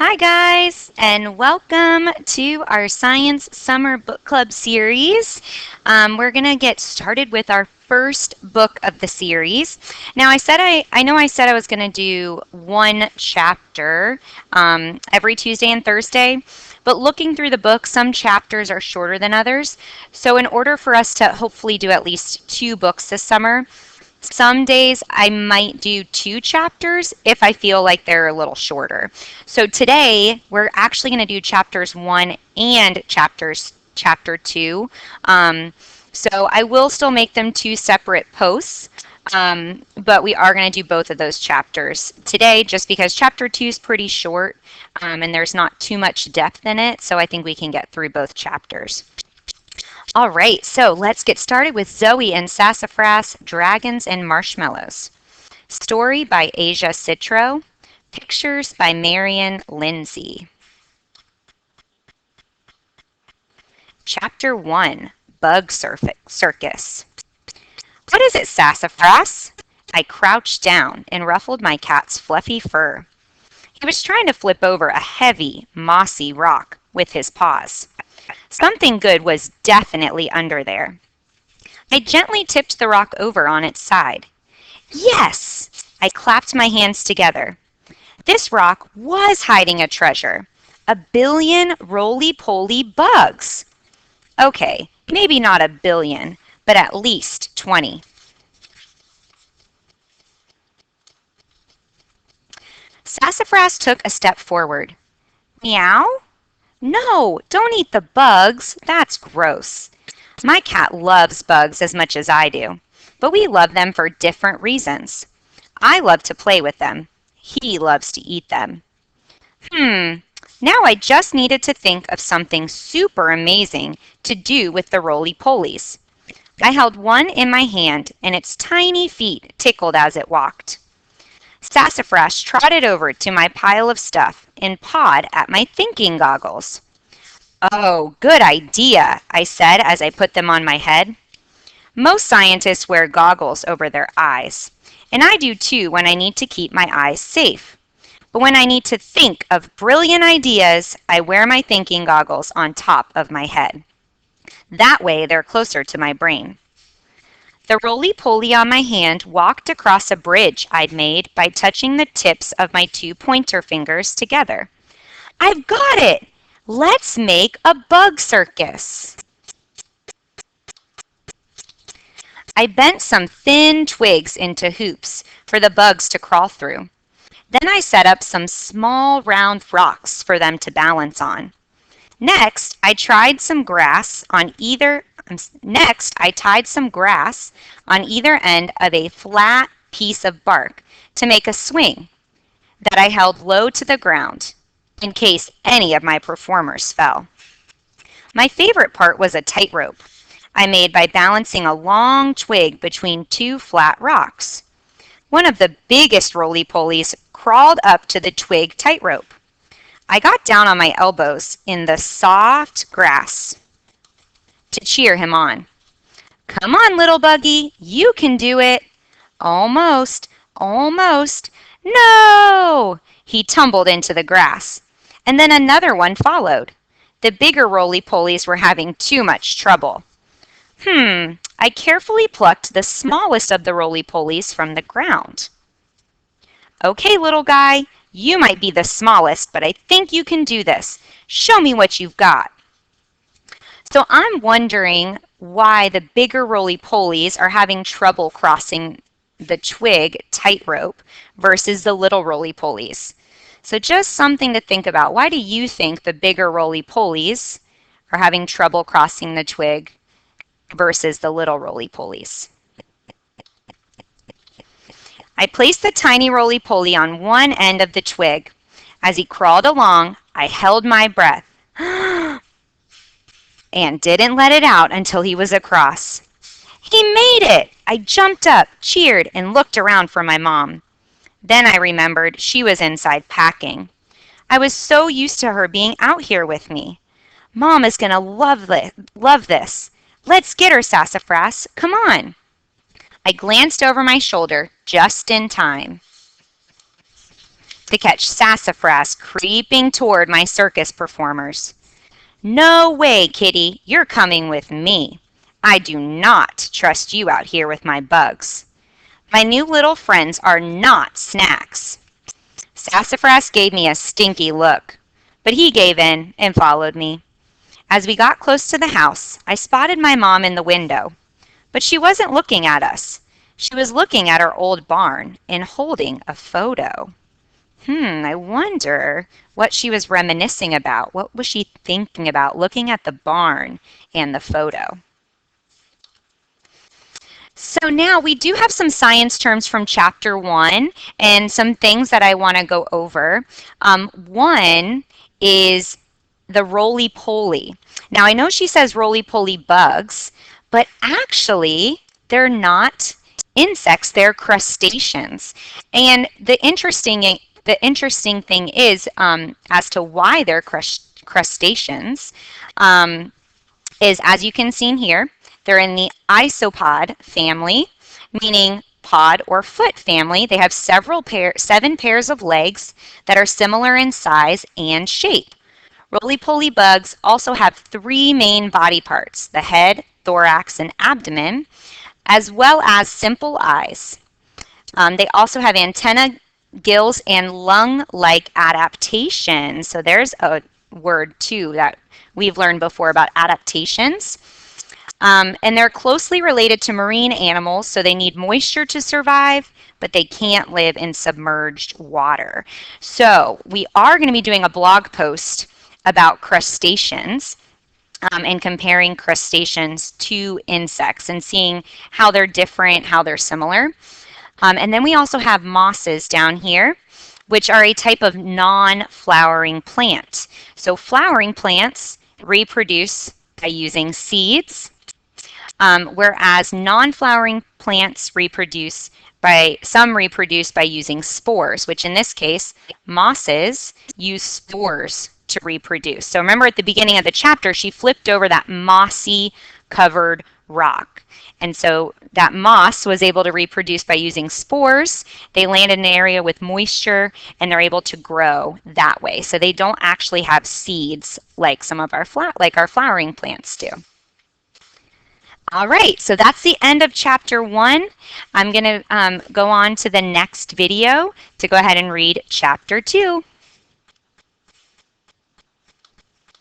Hi guys, and welcome to our Science Summer Book Club series. We're going to get started with our first book of the series. Now I know I said I was going to do one chapter every Tuesday and Thursday, but looking through the book, some chapters are shorter than others. So in order for us to hopefully do at least 2 books this summer, some days I might do 2 chapters if I feel like they're a little shorter. So today we're actually going to do chapters 1 and chapter 2. So I will still make them 2 separate posts, but we are going to do both of those chapters today just because chapter 2 is pretty short and there's not too much depth in it, so I think we can get through both chapters. All right, so let's get started with Zoe and Sassafras, Dragons and Marshmallows. Story by Asia Citro. Pictures by Marion Lindsay. Chapter 1, Bug Circus. What is it, Sassafras? I crouched down and ruffled my cat's fluffy fur. He was trying to flip over a heavy, mossy rock with his paws. Something good was definitely under there. I gently tipped the rock over on its side. Yes! I clapped my hands together. This rock was hiding a treasure. 1 billion roly-poly bugs. Okay, maybe not 1 billion, but at least 20. Sassafras took a step forward. Meow? No, don't eat the bugs. That's gross. My cat loves bugs as much as I do, but we love them for different reasons. I love to play with them. He loves to eat them. Now I just needed to think of something super amazing to do with the roly-polies. I held one in my hand, and its tiny feet tickled as it walked. Sassafras trotted over to my pile of stuff and pawed at my thinking goggles. Oh, good idea, I said as I put them on my head. Most scientists wear goggles over their eyes, and I do too when I need to keep my eyes safe. But when I need to think of brilliant ideas, I wear my thinking goggles on top of my head. That way they're closer to my brain. The roly-poly on my hand walked across a bridge I'd made by touching the tips of my 2 pointer fingers together. I've got it! Let's make a bug circus. I bent some thin twigs into hoops for the bugs to crawl through. Then I set up some small round rocks for them to balance on. Next, I tied some grass on either end of a flat piece of bark to make a swing that I held low to the ground in case any of my performers fell. My favorite part was a tightrope I made by balancing a long twig between 2 flat rocks. One of the biggest roly-polies crawled up to the twig tightrope. I got down on my elbows in the soft grass to cheer him on. Come on, little buggy, you can do it. Almost, almost. No! He tumbled into the grass, and then another one followed. The bigger roly-polies were having too much trouble. I carefully plucked the smallest of the roly-polies from the ground. Okay, little guy, you might be the smallest, but I think you can do this. Show me what you've got. So I'm wondering why the bigger roly-polies are having trouble crossing the twig tightrope versus the little roly-polies. So just something to think about. Why do you think the bigger roly-polies are having trouble crossing the twig versus the little roly-polies? I placed the tiny roly-poly on one end of the twig. As he crawled along, I held my breath and didn't let it out until he was across. He made it! I jumped up, cheered, and looked around for my mom. Then I remembered she was inside packing. I was so used to her being out here with me. Mom is going to love this. Let's get her, Sassafras. Come on. I glanced over my shoulder just in time. to catch sassafras creeping toward my circus performers. No way, Kitty, you're coming with me. I do not trust you out here with my bugs. My new little friends are not snacks. Sassafras gave me a stinky look, but he gave in and followed me. As we got close to the house, I spotted my mom in the window, but she wasn't looking at us. She was looking at our old barn and holding a photo. I wonder what she was reminiscing about. What was she thinking about looking at the barn and the photo? So now we do have some science terms from chapter 1 and some things that I want to go over. One is the roly-poly. Now I know she says roly-poly bugs, but actually they're not insects, they're crustaceans. And the interesting thing is as to why they're crustaceans is, as you can see here, they're in the isopod family, meaning pod or foot family. They have 7 pairs of legs that are similar in size and shape. Roly-poly bugs also have 3 main body parts, the head, thorax, and abdomen, as well as simple eyes. They also have antenna, gills, and lung-like adaptations. So there's a word too that we've learned before about adaptations. And they're closely related to marine animals, so they need moisture to survive, but they can't live in submerged water. So we are going to be doing a blog post about crustaceans and comparing crustaceans to insects and seeing how they're different, how they're similar. And then we also have mosses down here, which are a type of non-flowering plant. So flowering plants reproduce by using seeds, whereas non-flowering plants reproduce by using spores, which in this case, mosses use spores to reproduce. So remember at the beginning of the chapter, she flipped over that mossy covered rock. And so that moss was able to reproduce by using spores. They land in an area with moisture and they're able to grow that way. So they don't actually have seeds like some of our flowering plants do. All right, so that's the end of chapter 1. I'm going to go on to the next video to go ahead and read chapter 2.